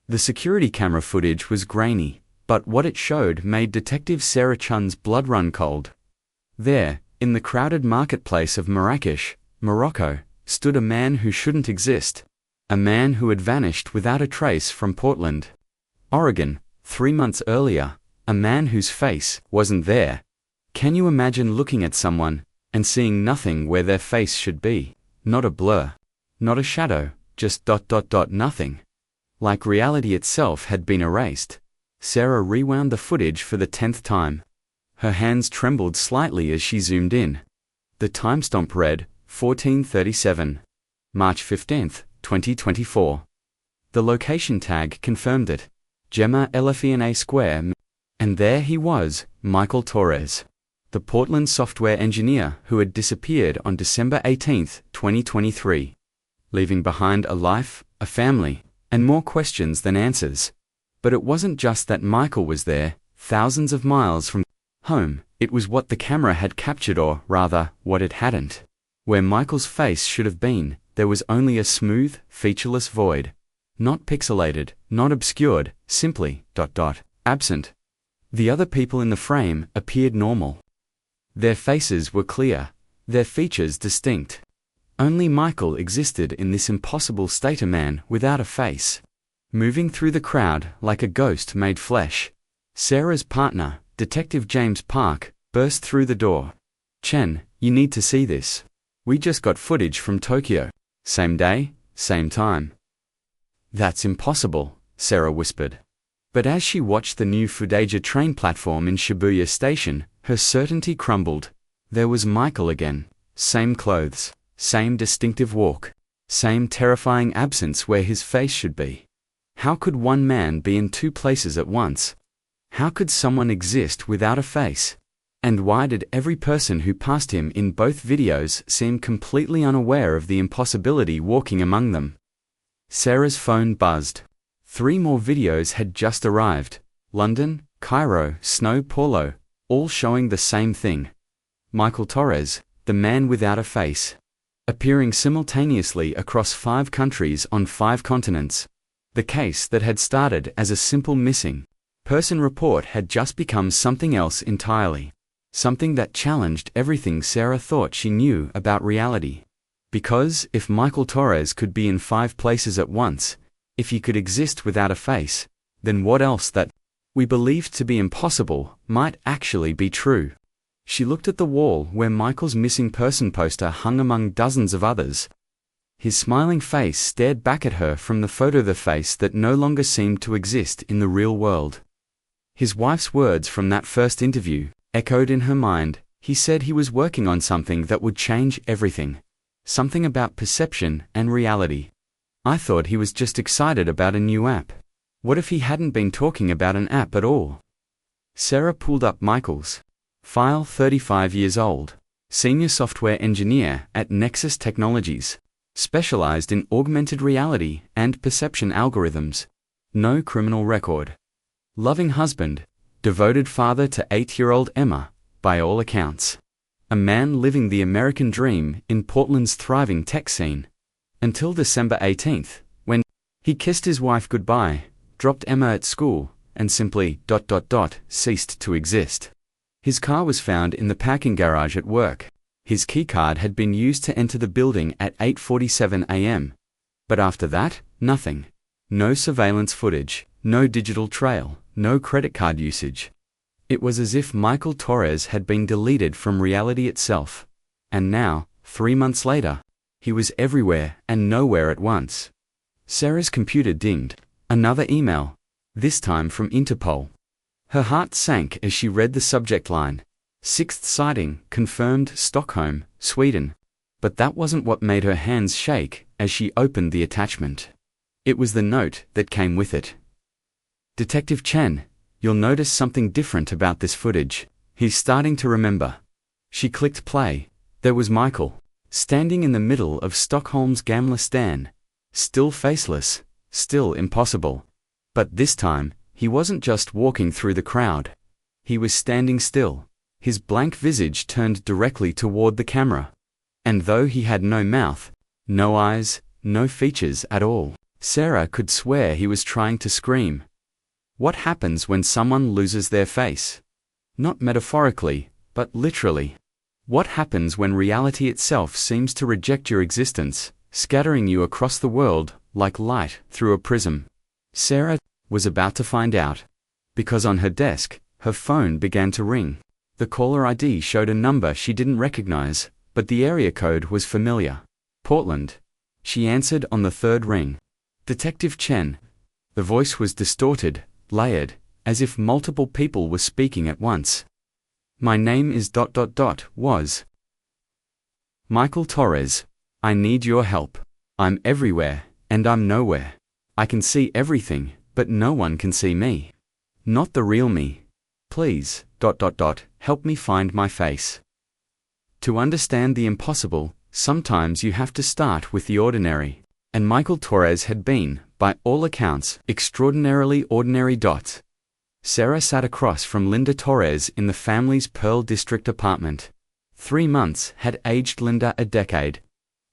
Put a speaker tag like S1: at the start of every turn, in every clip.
S1: The security camera footage was grainy, but what it showed made Detective Sarah Chun's blood run cold. There, in the crowded marketplace of Marrakesh, Morocco, stood a man who shouldn't exist. A man who had vanished without a trace from Portland, Oregon, 3 months earlier. A man whose face wasn't there. Can you imagine looking at someone and seeing nothing where their face should be? Not a blur, not a shadow, just ... nothing. Like reality itself had been erased. Sarah rewound the footage for the 10th time. Her hands trembled slightly as she zoomed in. The timestamp read 14:37, March 15, 2024. The location tag confirmed it. Gemma Elefiane Square. And there he was, Michael Torres, the Portland software engineer who had disappeared on December 18, 2023, leaving behind a life, a family, and more questions than answers. But it wasn't just that Michael was there, thousands of miles from home. It was what the camera had captured, or rather, what it hadn't. Where Michael's face should have been, there was only a smooth, featureless void. Not pixelated, not obscured, simply ... absent. The other people in the frame appeared normal. Their faces were clear, their features distinct. Only Michael existed in this impossible state, a man without a face, moving through the crowd like a ghost made flesh. Sarah's partner, Detective James Park, burst through the door. "Chen, you need to see this. We just got footage from Tokyo. Same day, same time." "That's impossible," Sarah whispered. But as she watched the new Fudaija train platform in Shibuya Station, her certainty crumbled. There was Michael again. Same clothes, same distinctive walk, same terrifying absence where his face should be. How could one man be in two places at once? How could someone exist without a face? And why did every person who passed him in both videos seem completely unaware of the impossibility walking among them? Sarah's phone buzzed. 3 more videos had just arrived. London, Cairo, São Paulo, all showing the same thing. Michael Torres, the man without a face, appearing simultaneously across 5 countries on 5 continents. The case that had started as a simple missing person report had just become something else entirely. Something that challenged everything Sarah thought she knew about reality. Because if Michael Torres could be in 5 places at once, if he could exist without a face, then what else that we believed to be impossible might actually be true? She looked at the wall where Michael's missing person poster hung among dozens of others. His smiling face stared back at her from the photo, the face that no longer seemed to exist in the real world. His wife's words from that first interview echoed in her mind. He said he was working on something that would change everything. Something about perception and reality. I thought he was just excited about a new app. What if he hadn't been talking about an app at all? Sarah pulled up Michael's file. 35 years old, senior software engineer at Nexus Technologies, specialized in augmented reality and perception algorithms. No criminal record. Loving husband, devoted father to 8-year-old Emma, by all accounts. A man living the American dream in Portland's thriving tech scene. Until December 18th, when he kissed his wife goodbye, dropped Emma at school, and simply ... ceased to exist. His car was found in the parking garage at work. His keycard had been used to enter the building at 8:47 a.m. But after that, nothing. No surveillance footage, no digital trail, no credit card usage. It was as if Michael Torres had been deleted from reality itself. And now, 3 months later, he was everywhere and nowhere at once. Sarah's computer dinged. Another email, this time from Interpol. Her heart sank as she read the subject line. 6th sighting, confirmed, Stockholm, Sweden. But that wasn't what made her hands shake as she opened the attachment. It was the note that came with it. "Detective Chen, you'll notice something different about this footage. He's starting to remember." She clicked play. There was Michael, standing in the middle of Stockholm's Gamla stan. Still faceless, still impossible. But this time, he wasn't just walking through the crowd. He was standing still, his blank visage turned directly toward the camera. And though he had no mouth, no eyes, no features at all, Sarah could swear he was trying to scream. What happens when someone loses their face? Not metaphorically, but literally. What happens when reality itself seems to reject your existence, scattering you across the world, like light through a prism? Sarah was about to find out. Because on her desk, her phone began to ring. The caller ID showed a number she didn't recognize, but the area code was familiar. Portland. She answered on the third ring. Detective Chen. The voice was distorted, layered, as if multiple people were speaking at once. My name is ... was Michael Torres. I need your help. I'm everywhere, and I'm nowhere. I can see everything, but no one can see me. Not the real me. Please ... help me find my face. To understand the impossible, sometimes you have to start with the ordinary. And Michael Torres had been, by all accounts, extraordinarily ordinary. Sarah sat across from Linda Torres in the family's Pearl District apartment. 3 months had aged Linda a decade.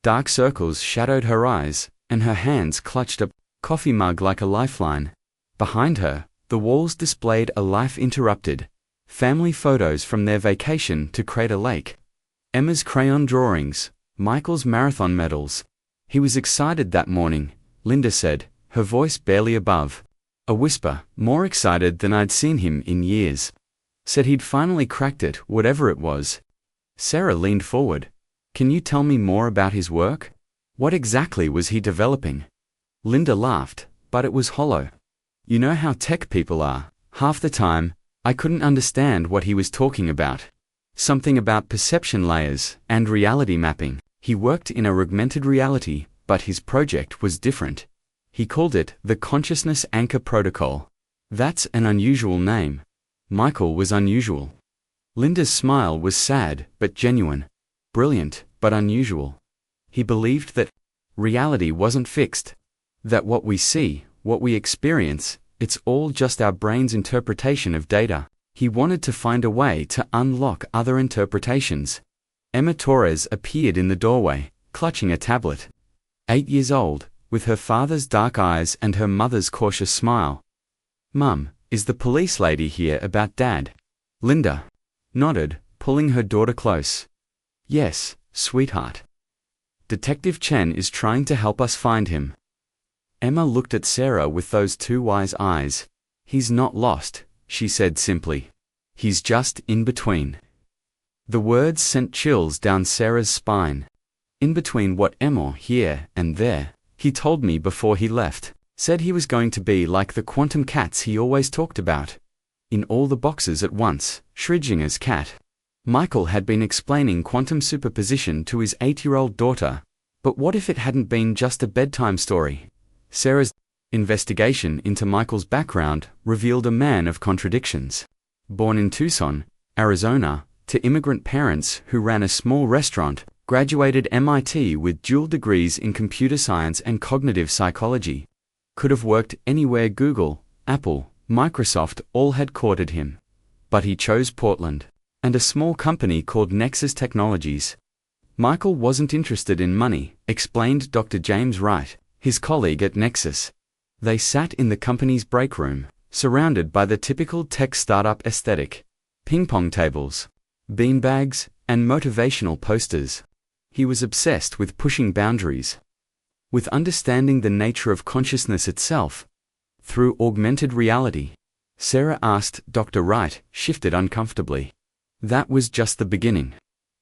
S1: Dark circles shadowed her eyes, and her hands clutched a coffee mug like a lifeline. Behind her, the walls displayed a life interrupted. Family photos from their vacation to Crater Lake. Emma's crayon drawings, Michael's marathon medals. He was excited that morning, Linda said, her voice barely above a whisper, more excited than I'd seen him in years. Said he'd finally cracked it, whatever it was. Sarah leaned forward. Can you tell me more about his work? What exactly was he developing? Linda laughed, but it was hollow. You know how tech people are. Half the time, I couldn't understand what he was talking about. Something about perception layers and reality mapping. He worked in a augmented reality, but his project was different. He called it the Consciousness Anchor Protocol. That's an unusual name. Michael was unusual. Linda's smile was sad but genuine. Brilliant but unusual. He believed that reality wasn't fixed. That what we see, what we experience, it's all just our brain's interpretation of data. He wanted to find a way to unlock other interpretations. Emma Torres appeared in the doorway, clutching a tablet. 8 years old, with her father's dark eyes and her mother's cautious smile. Mum, is the police lady here about Dad? Linda nodded, pulling her daughter close. Yes, sweetheart. Detective Chen is trying to help us find him. Emma looked at Sarah with those 2 wise eyes. He's not lost, she said simply. He's just in between. The words sent chills down Sarah's spine. In between what Emma here and there. He told me before he left. Said he was going to be like the quantum cats he always talked about. In all the boxes at once, Schrodinger's cat. Michael had been explaining quantum superposition to his 8-year-old daughter. But what if it hadn't been just a bedtime story? Sarah's investigation into Michael's background revealed a man of contradictions. Born in Tucson, Arizona, to immigrant parents who ran a small restaurant, graduated MIT with dual degrees in computer science and cognitive psychology. Could have worked anywhere. Google, Apple, Microsoft all had courted him. But he chose Portland, and a small company called Nexus Technologies. Michael wasn't interested in money, explained Dr. James Wright, his colleague at Nexus. They sat in the company's break room, surrounded by the typical tech startup aesthetic. Ping-pong tables, beanbags, and motivational posters. He was obsessed with pushing boundaries. With understanding the nature of consciousness itself. Through augmented reality. Sarah asked. Dr. Wright shifted uncomfortably. That was just the beginning.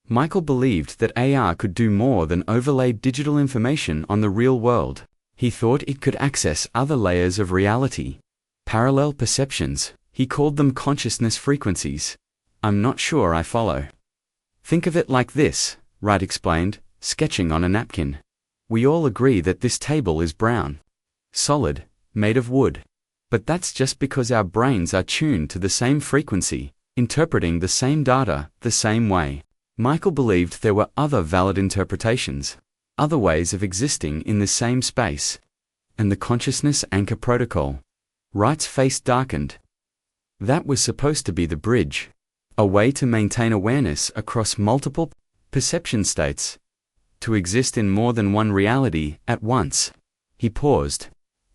S1: Michael believed that AR could do more than overlay digital information on the real world. He thought it could access other layers of reality. Parallel perceptions, he called them consciousness frequencies. I'm not sure I follow. Think of it like this, Wright explained, sketching on a napkin. We all agree that this table is brown. Solid, made of wood. But that's just because our brains are tuned to the same frequency, interpreting the same data the same way. Michael believed there were other valid interpretations, other ways of existing in the same space. And the Consciousness Anchor Protocol. Wright's face darkened. That was supposed to be the bridge. A way to maintain awareness across multiple perception states. To exist in more than one reality at once. He paused,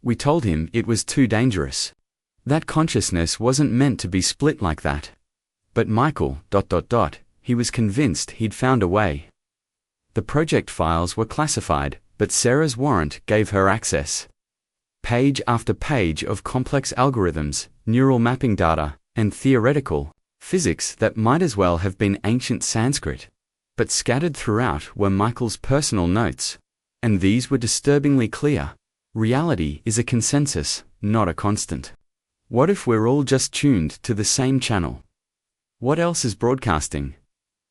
S1: We told him it was too dangerous. That consciousness wasn't meant to be split like that. But Michael, he was convinced he'd found a way. The project files were classified, but Sarah's warrant gave her access. Page after page of complex algorithms, neural mapping data, and theoretical physics that might as well have been ancient Sanskrit. But scattered throughout were Michael's personal notes. And these were disturbingly clear. Reality is a consensus, not a constant. What if we're all just tuned to the same channel? What else is broadcasting?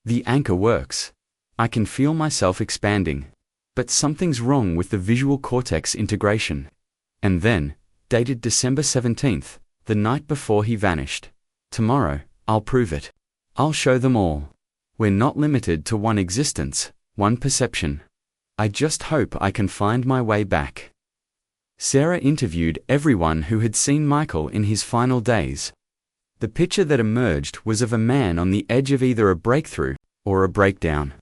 S1: The anchor works. I can feel myself expanding. But something's wrong with the visual cortex integration. And then, dated December 17th, the night before he vanished. Tomorrow, I'll prove it. I'll show them all. We're not limited to one existence, one perception. I just hope I can find my way back. Sarah interviewed everyone who had seen Michael in his final days. The picture that emerged was of a man on the edge of either a breakthrough or a breakdown.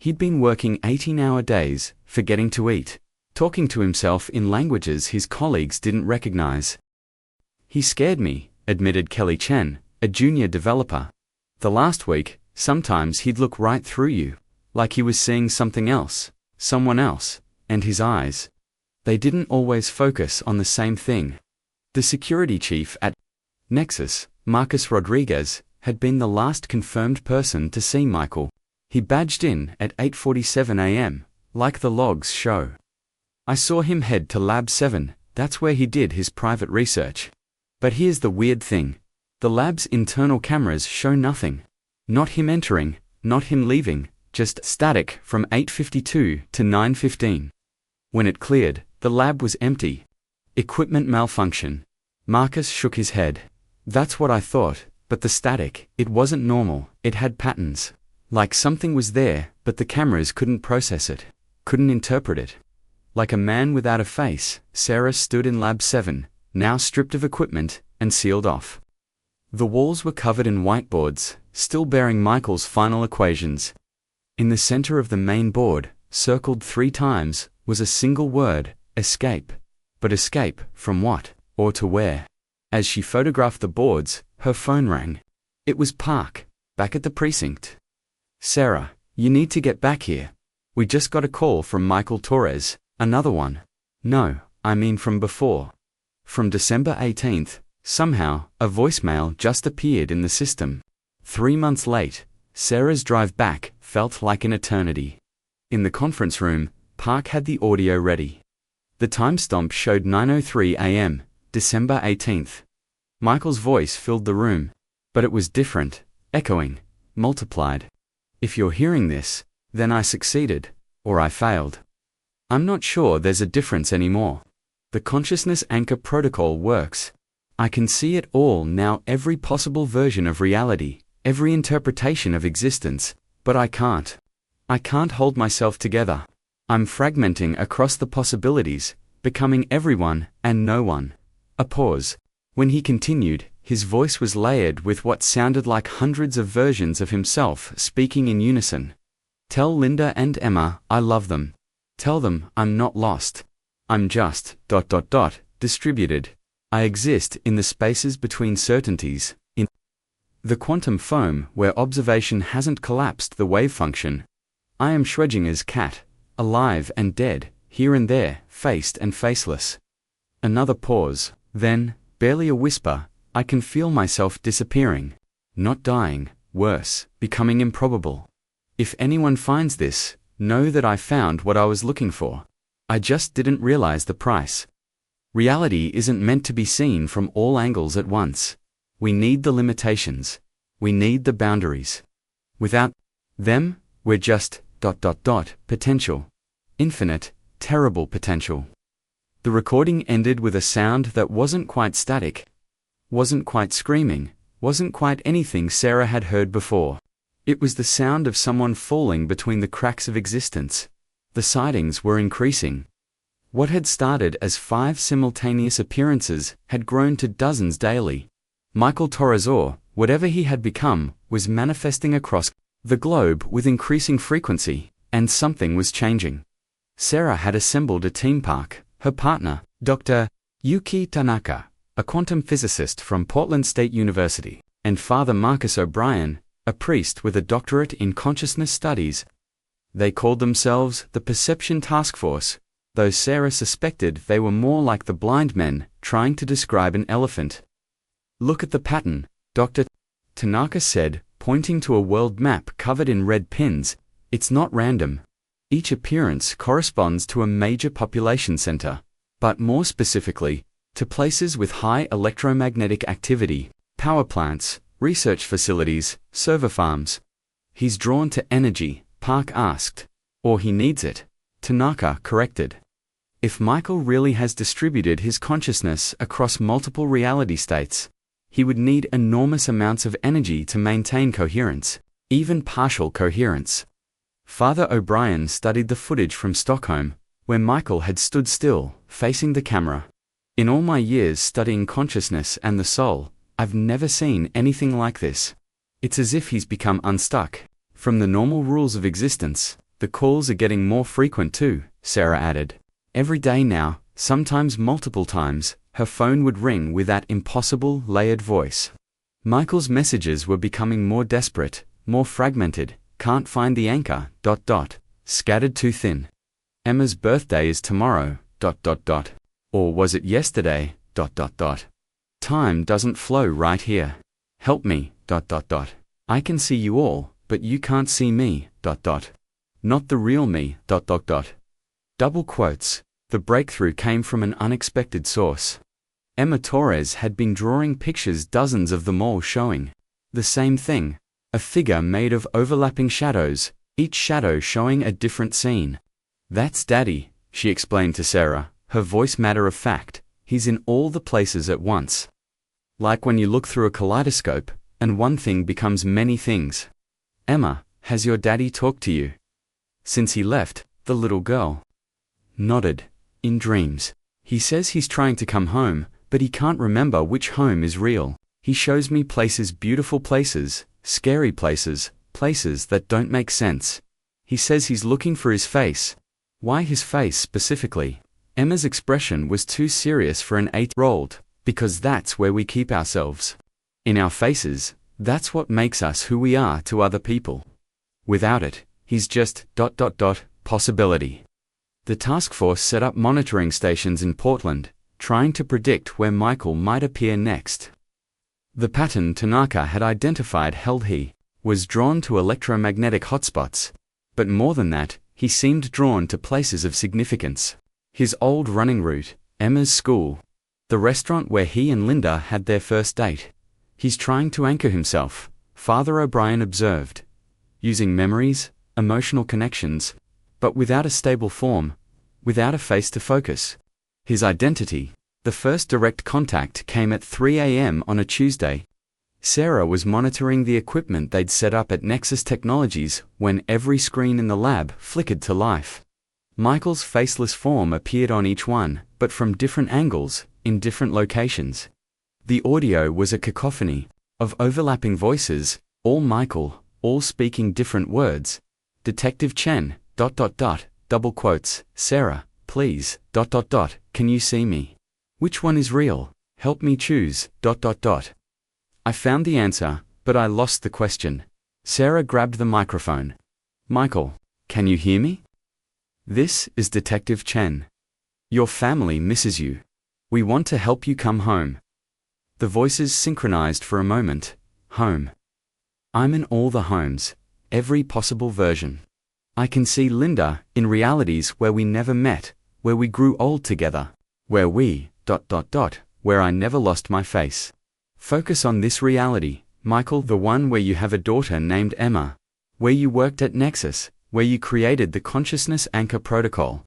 S1: He'd been working 18-hour days, forgetting to eat, talking to himself in languages his colleagues didn't recognize. He scared me, admitted Kelly Chen, a junior developer. The last week, sometimes he'd look right through you, like he was seeing something else, someone else, and his eyes. They didn't always focus on the same thing. The security chief at Nexus, Marcus Rodriguez, had been the last confirmed person to see Michael. He badged in at 8:47 a.m., like the logs show. I saw him head to Lab 7, that's where he did his private research. But here's the weird thing. The lab's internal cameras show nothing. Not him entering, not him leaving, just static from 8:52 to 9:15. When it cleared, the lab was empty. Equipment malfunction. Marcus shook his head. That's what I thought, but the static, it wasn't normal, it had patterns. Like something was there, but the cameras couldn't process it, couldn't interpret it. Like a man without a face, Sarah stood in Lab 7, now stripped of equipment, and sealed off. The walls were covered in whiteboards, still bearing Michael's final equations. In the center of the main board, circled 3 times, was a single word, escape. But escape from what, or to where? As she photographed the boards, her phone rang. It was Park, back at the precinct. Sarah, you need to get back here. We just got a call from Michael Torres, another one. No, I mean from before. From December 18th, somehow, a voicemail just appeared in the system. 3 months late, Sarah's drive back felt like an eternity. In the conference room, Park had the audio ready. The timestamp showed 9:03 a.m., December 18th. Michael's voice filled the room, but it was different, echoing, multiplied. If you're hearing this, then I succeeded, or I failed. I'm not sure there's a difference anymore. The consciousness anchor protocol works. I can see it all now, every possible version of reality, every interpretation of existence, but I can't. I can't hold myself together. I'm fragmenting across the possibilities, becoming everyone and no one. A pause. When he continued, his voice was layered with what sounded like hundreds of versions of himself speaking in unison. Tell Linda and Emma I love them. Tell them I'm not lost. I'm just ... distributed. I exist in the spaces between certainties, in the quantum foam where observation hasn't collapsed the wave function. I am Schrödinger's cat, alive and dead, here and there, faced and faceless. Another pause, then, barely a whisper, I can feel myself disappearing. Not dying, worse, becoming improbable. If anyone finds this, know that I found what I was looking for. I just didn't realize the price. Reality isn't meant to be seen from all angles at once. We need the limitations. We need the boundaries. Without them, we're just ... potential. Infinite, terrible potential. The recording ended with a sound that wasn't quite static, wasn't quite screaming, wasn't quite anything Sarah had heard before. It was the sound of someone falling between the cracks of existence. The sightings were increasing. What had started as 5 simultaneous appearances had grown to dozens daily. Michael Torres, or whatever he had become, was manifesting across the globe with increasing frequency, and something was changing. Sarah had assembled a team. Park, her partner, Dr. Yuki Tanaka, a quantum physicist from Portland State University, and Father Marcus O'Brien, a priest with a doctorate in consciousness studies. They called themselves the Perception Task Force, though Sarah suspected they were more like the blind men trying to describe an elephant. "Look at the pattern," Dr. Tanaka said, pointing to a world map covered in red pins. "It's not random. Each appearance corresponds to a major population center, but more specifically, to places with high electromagnetic activity, power plants, research facilities, server farms." "He's drawn to energy," Park asked. "Or he needs it," Tanaka corrected. "If Michael really has distributed his consciousness across multiple reality states, he would need enormous amounts of energy to maintain coherence, even partial coherence." Father O'Brien studied the footage from Stockholm, where Michael had stood still, facing the camera. "In all my years studying consciousness and the soul, I've never seen anything like this. It's as if he's become unstuck from the normal rules of existence. The calls are getting more frequent too," Sarah added. "Every day now, sometimes multiple times, her phone would ring with that impossible, layered voice. Michael's messages were becoming more desperate, more fragmented. Can't find the anchor, ... scattered too thin. Emma's birthday is tomorrow, ... or was it yesterday, ... Time doesn't flow right here. Help me, ... I can see you all, but you can't see me, ... not the real me, ... Double quotes. The breakthrough came from an unexpected source. Emma Torres had been drawing pictures, dozens of them all showing the same thing. A figure made of overlapping shadows, each shadow showing a different scene. "That's Daddy," she explained to Sarah, her voice matter of fact. "He's in all the places at once. Like when you look through a kaleidoscope, and one thing becomes many things." "Emma, has your daddy talked to you?" "Since he left," the little girl nodded. "In dreams. He says he's trying to come home, but he can't remember which home is real. He shows me places, beautiful places, scary places, places that don't make sense. He says he's looking for his face." "Why his face specifically?" Emma's expression was too serious for an 8-year-old. "Because that's where we keep ourselves. In our faces, that's what makes us who we are to other people. Without it, he's just ... possibility." The task force set up monitoring stations in Portland, trying to predict where Michael might appear next. The pattern Tanaka had identified held he was drawn to electromagnetic hotspots, but more than that, he seemed drawn to places of significance. His old running route, Emma's school, the restaurant where he and Linda had their first date. "He's trying to anchor himself," Father O'Brien observed, "using memories, emotional connections, but without a stable form, without a face to focus. His identity." The first direct contact came at 3 a.m. on a Tuesday. Sarah was monitoring the equipment they'd set up at Nexus Technologies when every screen in the lab flickered to life. Michael's faceless form appeared on each one, but from different angles, in different locations. The audio was a cacophony of overlapping voices, all Michael, all speaking different words. "Detective Chen, ... double quotes, Sarah, please, ... can you see me? Which one is real? Help me choose, ... I found the answer, but I lost the question." Sarah grabbed the microphone. "Michael, can you hear me? This is Detective Chen. Your family misses you. We want to help you come home." The voices synchronized for a moment. "Home. I'm in all the homes, every possible version. I can see Linda in realities where we never met, where we grew old together, where we ... where I never lost my face. Focus on this reality, Michael, the one where you have a daughter named Emma, where you worked at Nexus, where you created the Consciousness Anchor Protocol."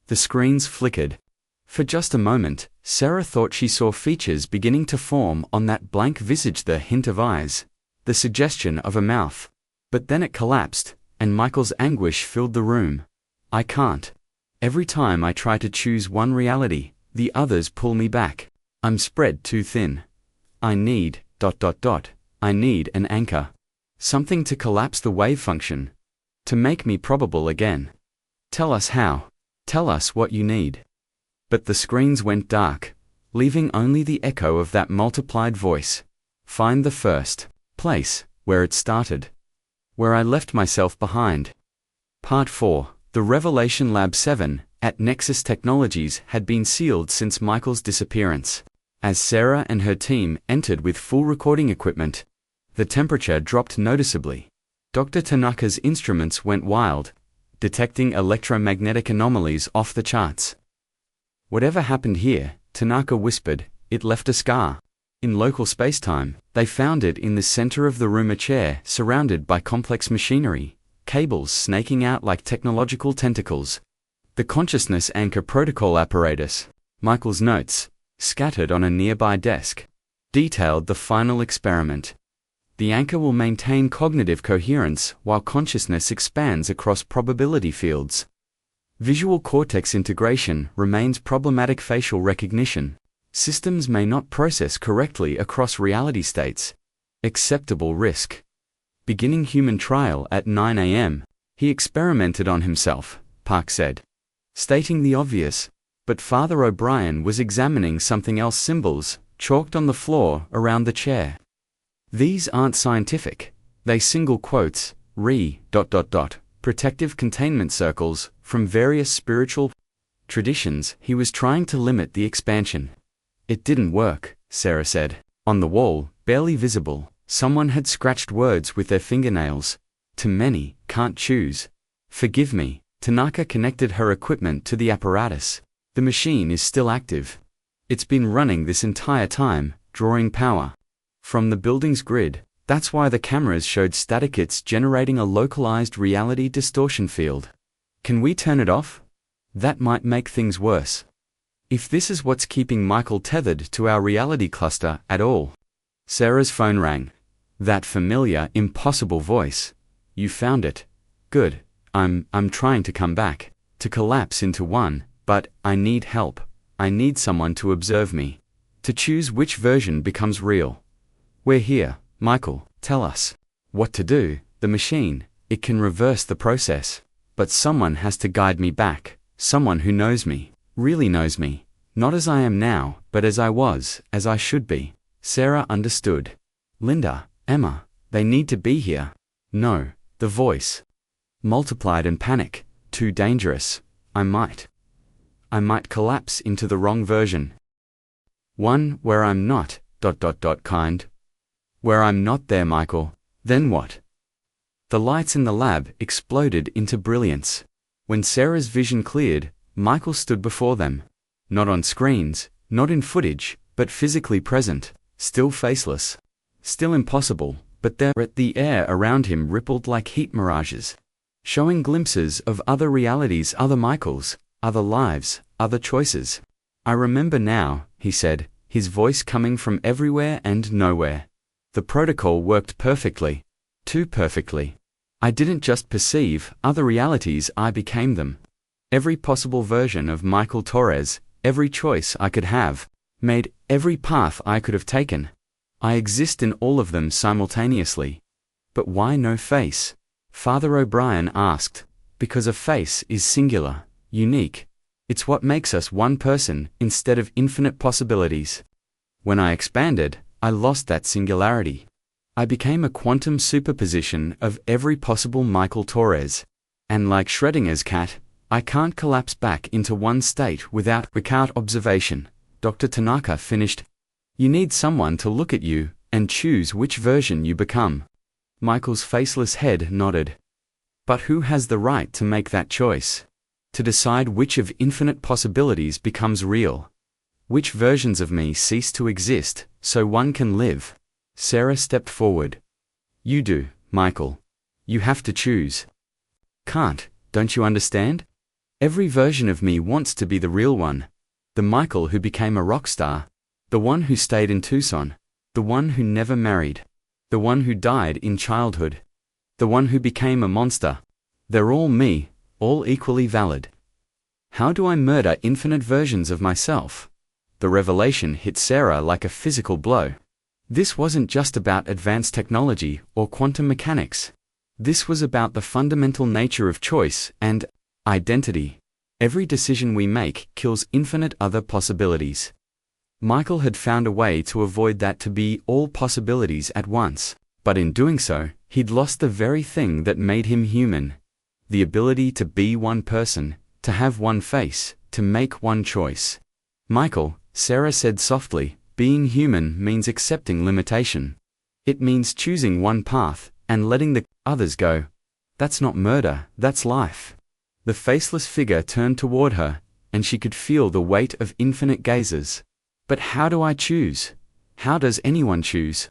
S1: The screens flickered. For just a moment, Sarah thought she saw features beginning to form on that blank visage, the hint of eyes, the suggestion of a mouth. But then it collapsed, and Michael's anguish filled the room. "I can't. Every time I try to choose one reality, the others pull me back. I'm spread too thin. I need ... I need an anchor. Something to collapse the wave function. To make me probable again. Tell us how. Tell us what you need." But the screens went dark. leaving only the echo of that multiplied voice. Find the first place where it started, where I left myself behind. Part 4. The Revelation Lab 7 at Nexus Technologies had been sealed since Michael's disappearance. As Sarah and her team entered with full recording equipment, the temperature dropped noticeably. Dr. Tanaka's instruments went wild, detecting electromagnetic anomalies off the charts. Whatever happened here, Tanaka whispered, it left a scar. In local spacetime, they found it in the center of the room, a chair surrounded by complex machinery, cables snaking out like technological tentacles. The consciousness anchor protocol apparatus, Michael's notes, scattered on a nearby desk, detailed the final experiment. The anchor will maintain cognitive coherence while consciousness expands across probability fields. Visual cortex integration remains problematic. Facial recognition systems may not process correctly across reality states. Acceptable risk. Beginning human trial at 9 a.m. He experimented on himself, Park said, stating the obvious. But Father O'Brien was examining something else. Symbols chalked on the floor around the chair. These aren't scientific. They single quotes, protective containment circles from various spiritual traditions. He was trying to limit the expansion. It didn't work, Sarah said. On the wall, barely visible, someone had scratched words with their fingernails. Too many, can't choose. Forgive me. Tanaka connected her equipment to the apparatus. The machine is still active. It's been running this entire time, drawing power from the building's grid. That's why the cameras showed static. It's generating a localized reality distortion field. Can we turn it off? That might make things worse. If this is what's keeping Michael tethered to our reality cluster at all. Sarah's phone rang. That familiar, impossible voice. You found it. Good. I'm trying to come back, to collapse into one, but I need help. I need someone to observe me, to choose which version becomes real. We're here, Michael. Tell us what to do. The machine, it can reverse the process, but someone has to guide me back, someone who knows me, really knows me, not as I am now, but as I was, as I should be. Sarah understood. Linda, Emma, they need to be here. No, the voice multiplied in panic. Too dangerous. I might collapse into the wrong version. One where I'm not, kind. Where I'm not there, Michael. Then what? The lights in the lab exploded into brilliance. When Sarah's vision cleared, Michael stood before them. Not on screens, not in footage, but physically present, still faceless. Still impossible, but there the air around him rippled like heat mirages, showing glimpses of other realities, other Michaels, other lives, other choices. I remember now, he said, his voice coming from everywhere and nowhere. The protocol worked perfectly. Too perfectly. I didn't just perceive other realities, I became them. Every possible version of Michael Torres, every choice I could have made, every path I could have taken. I exist in all of them simultaneously. But why no face? Father O'Brien asked. Because a face is singular, unique. It's what makes us one person instead of infinite possibilities. When I expanded, I lost that singularity. I became a quantum superposition of every possible Michael Torres. And like Schrodinger's cat, I can't collapse back into one state without observation. Dr. Tanaka finished. You need someone to look at you and choose which version you become. Michael's faceless head nodded. But who has the right to make that choice? To decide which of infinite possibilities becomes real? Which versions of me cease to exist, so one can live? Sarah stepped forward. You do, Michael. You have to choose. Can't, don't you understand? Every version of me wants to be the real one. The Michael who became a rock star. The one who stayed in Tucson. The one who never married. The one who died in childhood. The one who became a monster. They're all me, all equally valid. How do I murder infinite versions of myself? The revelation hit Sarah like a physical blow. This wasn't just about advanced technology or quantum mechanics. This was about the fundamental nature of choice and identity. Every decision we make kills infinite other possibilities. Michael had found a way to avoid that, to be all possibilities at once, but in doing so, he'd lost the very thing that made him human. The ability to be one person, to have one face, to make one choice. Michael, Sarah said softly, being human means accepting limitation. It means choosing one path, and letting the others go. That's not murder, that's life. The faceless figure turned toward her, and she could feel the weight of infinite gazes. But how do I choose? How does anyone choose?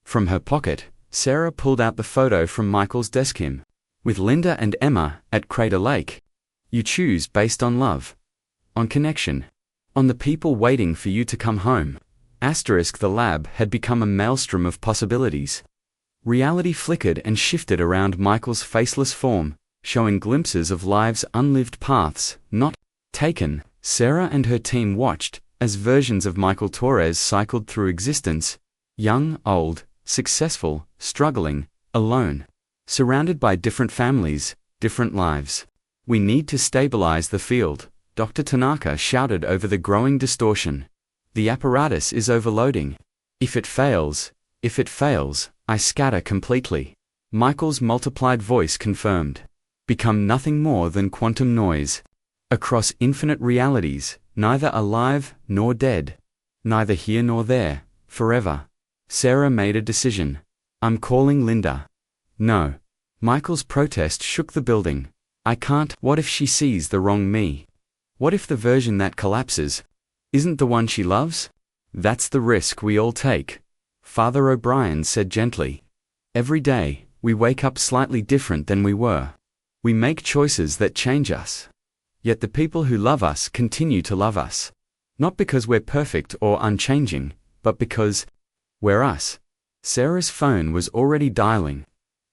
S1: From her pocket, Sarah pulled out the photo from Michael's desk. Him, with Linda and Emma, at Crater Lake. You choose based on love. On connection. On the people waiting for you to come home. The lab had become a maelstrom of possibilities. Reality flickered and shifted around Michael's faceless form, showing glimpses of lives' unlived paths, not taken. Sarah and her team watched as versions of Michael Torres cycled through existence, young, old, successful, struggling, alone, surrounded by different families, different lives. We need to stabilize the field, Dr. Tanaka shouted over the growing distortion. The apparatus is overloading. If it fails, I scatter completely. Michael's multiplied voice confirmed. Become nothing more than quantum noise. Across infinite realities, neither alive nor dead. Neither here nor there, forever. Sarah made a decision. I'm calling Linda. No. Michael's protest shook the building. I can't. What if she sees the wrong me? What if the version that collapses isn't the one she loves? That's the risk we all take. Father O'Brien said gently. Every day, we wake up slightly different than we were. We make choices that change us. Yet the people who love us continue to love us. Not because we're perfect or unchanging, but because we're us. Sarah's phone was already dialing.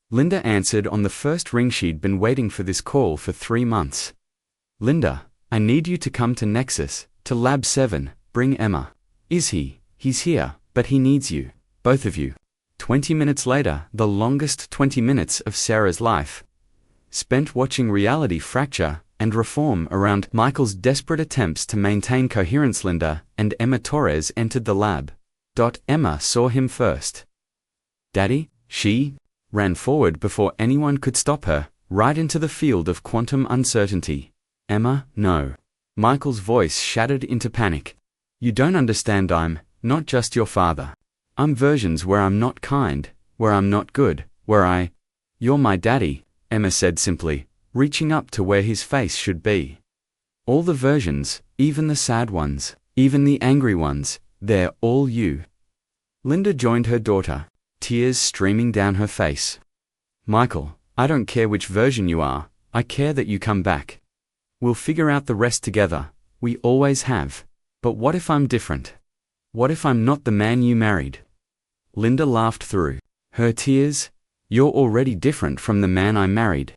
S1: Linda answered on the first ring. She'd been waiting for this call for 3 months. Linda, I need you to come to Nexus, to Lab 7, bring Emma. He's here, but he needs you, both of you. 20 minutes later, the longest 20 minutes of Sarah's life. Spent watching reality fracture and reform around Michael's desperate attempts to maintain coherence. Linda and Emma Torres entered the lab. Emma saw him first. Daddy, she ran forward before anyone could stop her, right into the field of quantum uncertainty. Emma, no. Michael's voice shattered into panic. You don't understand. I'm not just your father. I'm versions where I'm not kind, where I'm not good, You're my daddy, Emma said simply, reaching up to where his face should be. All the versions, even the sad ones, even the angry ones, they're all you. Linda joined her daughter, tears streaming down her face. Michael, I don't care which version you are, I care that you come back. We'll figure out the rest together, we always have. But what if I'm different? What if I'm not the man you married? Linda laughed through her tears. You're already different from the man I married.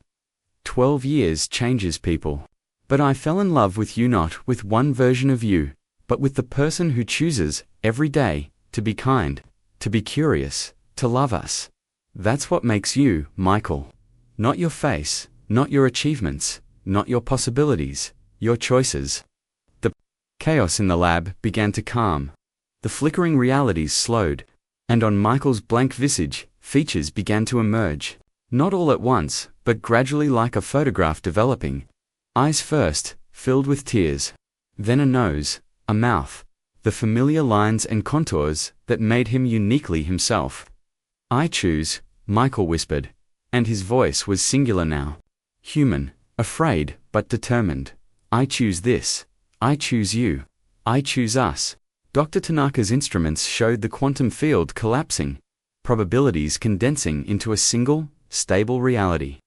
S1: 12 years changes people. But I fell in love with you, not with one version of you, but with the person who chooses, every day, to be kind, to be curious, to love us. That's what makes you, Michael. Not your face, not your achievements, not your possibilities, your choices. The chaos in the lab began to calm. The flickering realities slowed, and on Michael's blank visage, features began to emerge. Not all at once, but gradually, like a photograph developing. Eyes first, filled with tears. Then a nose, a mouth. The familiar lines and contours that made him uniquely himself. I choose, Michael whispered, and his voice was singular now. Human, afraid, but determined. I choose this. I choose you. I choose us. Dr. Tanaka's instruments showed the quantum field collapsing, probabilities condensing into a single, stable reality.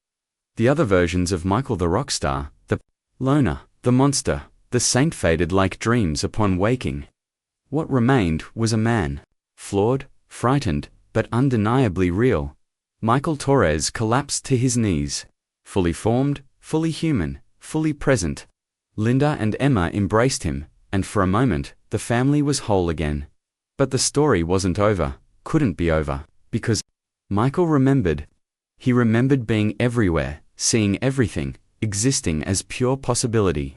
S1: The other versions of Michael the rock star, the loner, the monster, the saint faded like dreams upon waking. What remained was a man, flawed, frightened, but undeniably real. Michael Torres collapsed to his knees, fully formed, fully human, fully present. Linda and Emma embraced him, and for a moment, the family was whole again. But the story wasn't over, couldn't be over, because Michael remembered. He remembered being everywhere, seeing everything, existing as pure possibility.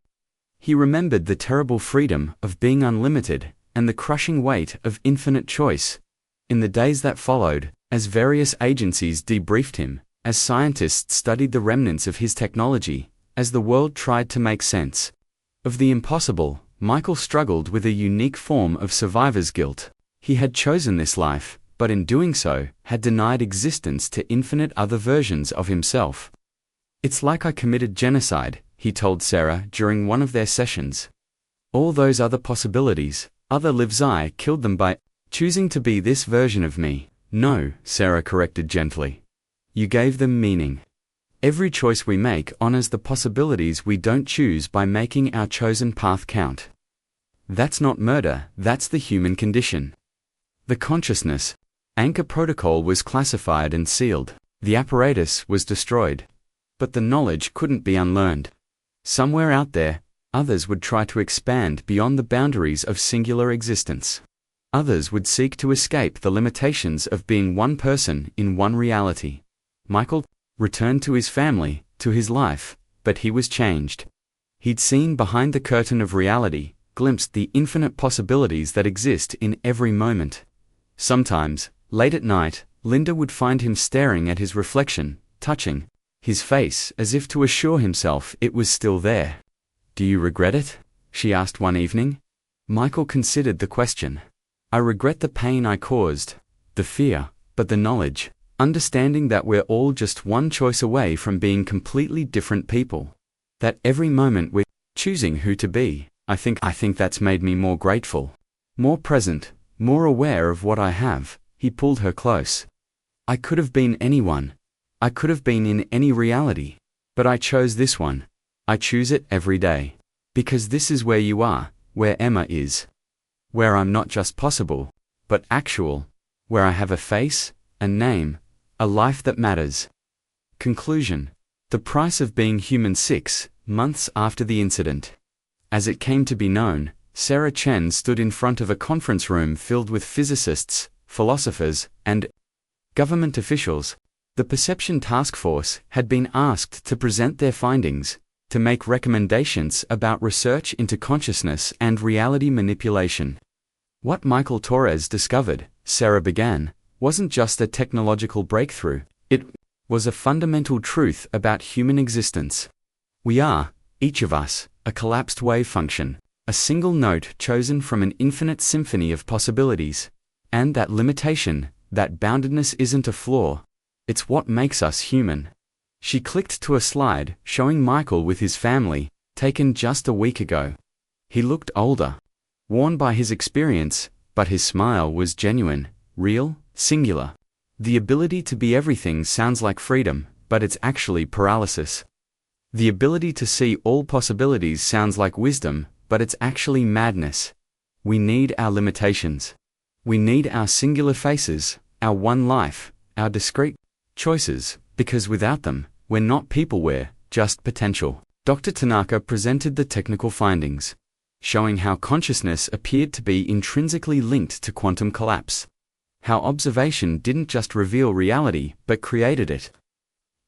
S1: He remembered the terrible freedom of being unlimited, and the crushing weight of infinite choice. In the days that followed, as various agencies debriefed him, as scientists studied the remnants of his technology, as the world tried to make sense of the impossible, Michael struggled with a unique form of survivor's guilt. He had chosen this life, but in doing so, had denied existence to infinite other versions of himself. "It's like I committed genocide," he told Sarah during one of their sessions. "All those other possibilities, other lives, I killed them by choosing to be this version of me." "No," Sarah corrected gently. "You gave them meaning. Every choice we make honors the possibilities we don't choose by making our chosen path count. That's not murder, that's the human condition." The consciousness anchor protocol was classified and sealed. The apparatus was destroyed. But the knowledge couldn't be unlearned. Somewhere out there, others would try to expand beyond the boundaries of singular existence. Others would seek to escape the limitations of being one person in one reality. Michael returned to his family, to his life, but he was changed. He'd seen behind the curtain of reality, glimpsed the infinite possibilities that exist in every moment. Sometimes, late at night, Linda would find him staring at his reflection, touching his face as if to assure himself it was still there. "Do you regret it?" she asked one evening. Michael considered the question. "I regret the pain I caused, the fear, but the knowledge, understanding that we're all just one choice away from being completely different people. That every moment we're choosing who to be, I think that's made me more grateful, more present, more aware of what I have." He pulled her close. "I could have been anyone. I could have been in any reality. But I chose this one. I choose it every day. Because this is where you are, where Emma is. Where I'm not just possible, but actual. Where I have a face, a name, a life that matters." Conclusion. The price of being human. 6 months after the incident. As it came to be known, Sarah Chen stood in front of a conference room filled with physicists, philosophers, and government officials. The Perception Task Force had been asked to present their findings, to make recommendations about research into consciousness and reality manipulation. What Michael Torres discovered, Sarah began, wasn't just a technological breakthrough, it was a fundamental truth about human existence. We are, each of us, a collapsed wave function, a single note chosen from an infinite symphony of possibilities. And that limitation, that boundedness isn't a flaw. It's what makes us human. She clicked to a slide showing Michael with his family, taken just a week ago. He looked older, worn by his experience, but his smile was genuine, real, singular. The ability to be everything sounds like freedom, but it's actually paralysis. The ability to see all possibilities sounds like wisdom, but it's actually madness. We need our limitations. We need our singular faces, our one life, our discrete choices, because without them, we're not people, we're just potential. Dr. Tanaka presented the technical findings, showing how consciousness appeared to be intrinsically linked to quantum collapse. How observation didn't just reveal reality, but created it.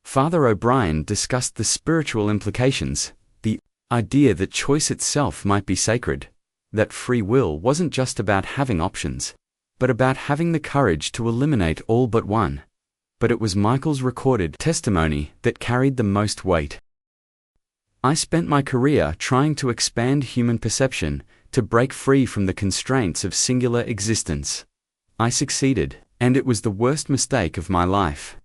S1: Father O'Brien discussed the spiritual implications, the idea that choice itself might be sacred, that free will wasn't just about having options, but about having the courage to eliminate all but one. But it was Michael's recorded testimony that carried the most weight. "I spent my career trying to expand human perception, to break free from the constraints of singular existence. I succeeded, and it was the worst mistake of my life.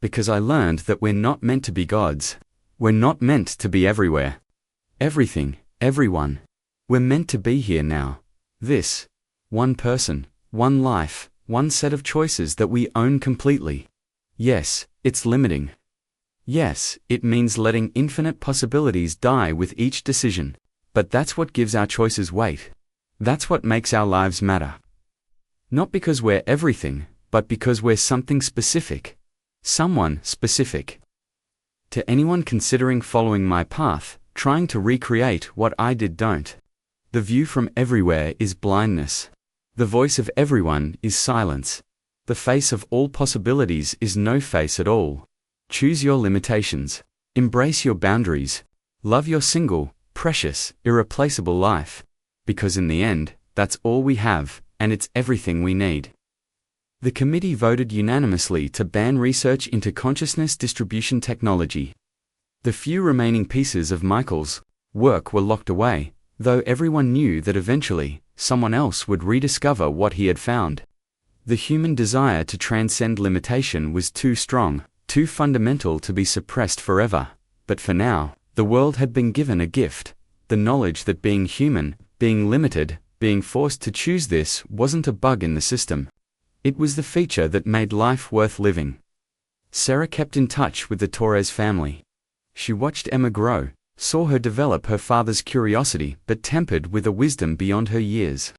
S1: Because I learned that we're not meant to be gods. We're not meant to be everywhere. Everything, everyone. We're meant to be here now. This. One person, one life, one set of choices that we own completely. Yes, it's limiting. Yes, it means letting infinite possibilities die with each decision. But that's what gives our choices weight. That's what makes our lives matter. Not because we're everything, but because we're something specific. Someone specific. To anyone considering following my path, trying to recreate what I did, don't. The view from everywhere is blindness. The voice of everyone is silence. The face of all possibilities is no face at all. Choose your limitations. Embrace your boundaries. Love your single, precious, irreplaceable life. Because in the end, That's all we have, and it's everything we need. The committee voted unanimously to ban research into consciousness distribution technology. The few remaining pieces of Michael's work were locked away, though everyone knew that eventually, someone else would rediscover what he had found. The human desire to transcend limitation was too strong, too fundamental to be suppressed forever. But for now, the world had been given a gift: the knowledge that being human, being limited, being forced to choose this wasn't a bug in the system. It was the feature that made life worth living. Sarah kept in touch with the Torres family. She watched Emma grow, saw her develop her father's curiosity but tempered with a wisdom beyond her years.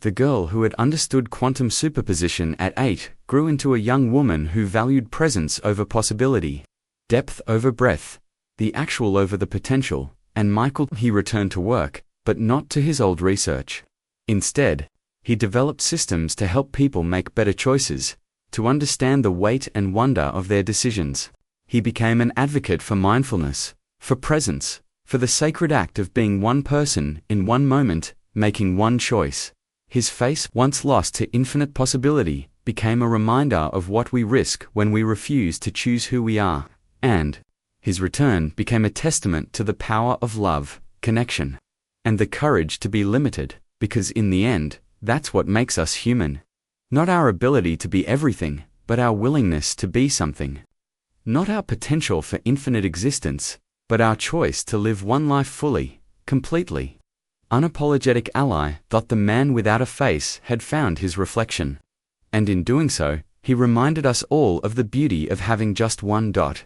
S1: The girl who had understood quantum superposition at 8 grew into a young woman who valued presence over possibility, depth over breadth, the actual over the potential, and Michael, he returned to work, but not to his old research. Instead, he developed systems to help people make better choices, to understand the weight and wonder of their decisions. He became an advocate for mindfulness, for presence, for the sacred act of being one person in one moment, making one choice. His face, once lost to infinite possibility, became a reminder of what we risk when we refuse to choose who we are, and his return became a testament to the power of love, connection, and the courage to be limited, because in the end, that's what makes us human. Not our ability to be everything, but our willingness to be something. Not our potential for infinite existence, but our choice to live one life fully, completely. Unapologetic ally, thought the man without a face had found his reflection. And in doing so, he reminded us all of the beauty of having just one dot.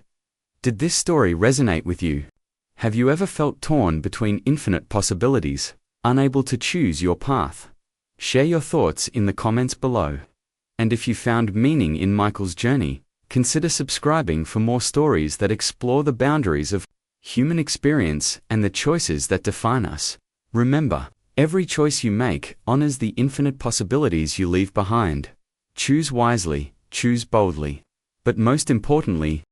S1: Did this story resonate with you? Have you ever felt torn between infinite possibilities, unable to choose your path? Share your thoughts in the comments below. And if you found meaning in Michael's journey, consider subscribing for more stories that explore the boundaries of human experience and the choices that define us. Remember, every choice you make honors the infinite possibilities you leave behind. Choose wisely, choose boldly. But most importantly,